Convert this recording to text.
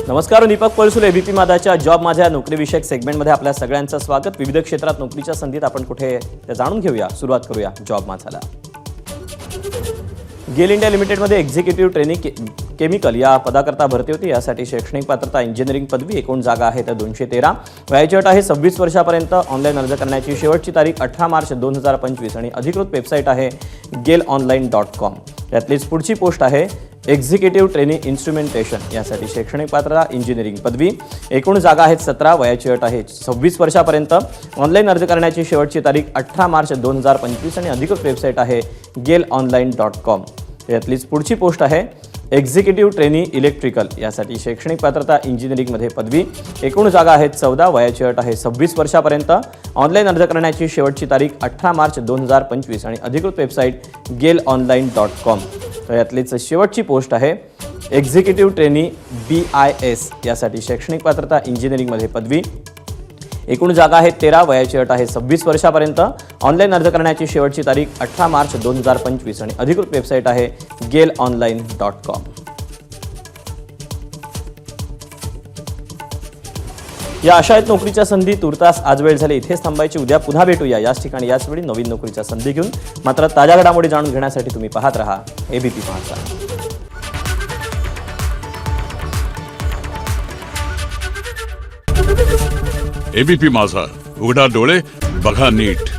नमस्कार, Deepak Palsule ABP माझाच्या job माझ्या नोकरीविषयक सेगमेंटमध्ये आपल्या सगळ्यांचं स्वागत। विविध क्षेत्रात नोकरीच्या संधीत आपण कुठे ते जाणून घेऊया। सुरुवात करूया जॉब माझाला। गेल इंडिया लिमिटेडमध्ये एक्झिक्युटिव्ह ट्रेनिंग केमिकल या पदाकरता भरती होती। यासाठी शैक्षणिक पात्रता इंजिनिअरिंग पदवी, एकूण जागा आहेत 213। वयाची अट आहे 26 वर्षापर्यंत। ऑनलाईन अर्ज करण्याची शेवटची तारीख 18 मार्च 2025 आणि अधिकृत वेबसाईट आहे gelonline.com। यातलीच पुढची पोस्ट आहे एक्झिक्युटिव्ह ट्रेनिंग इन्स्ट्रुमेंटेशन। यासाठी शैक्षणिक पात्रता इंजिनिअरिंग पदवी, एकूण जागा आहेत 17। वयाची अट आहे 26 वर्षापर्यंत। ऑनलाईन अर्ज करण्याची शेवटची तारीख 18 मार्च 2025 आणि अधिकृत वेबसाईट आहे gelonline.com। यातलीच पुढची पोस्ट आहे एक्झिक्युटिव्ह ट्रेनिंग इलेक्ट्रिकल। यासाठी शैक्षणिक पात्रता इंजिनिअरिंगमध्ये पदवी, एकूण जागा आहेत 14। वयाची अट आहे 26 वर्षापर्यंत। ऑनलाईन अर्ज करण्याची शेवटची तारीख 18 मार्च 2025 आणि अधिकृत वेबसाईट gelonline.com। तर यातलीच शेवटची पोस्ट आहे एक्झिक्युटिव्ह ट्रेनिंग BIS। यासाठी शैक्षणिक पात्रता इंजिनिअरिंगमध्ये पदवी, एकूण जागा आहेत 13। वयाची अट आहे 26 वर्षापर्यंत। ऑनलाईन अर्ज करण्याची शेवटची तारीख 18 मार्च 2025 आणि अधिकृत वेबसाईट आहे gelonline.com। या अशा आहेत नोकरीच्या संधी। तुर्तास आज वेळ झाली इथेच थांबायची। उद्या पुन्हा भेटूया याच ठिकाणी याच वेळी नवीन नोकरीच्या संधी घेऊन। मात्र ताज्या घडामोडी जाणून घेण्यासाठी तुम्ही पाहत रहा एबीपी माझा। एबीपी माझा, उघडा डोळे बघा नीट।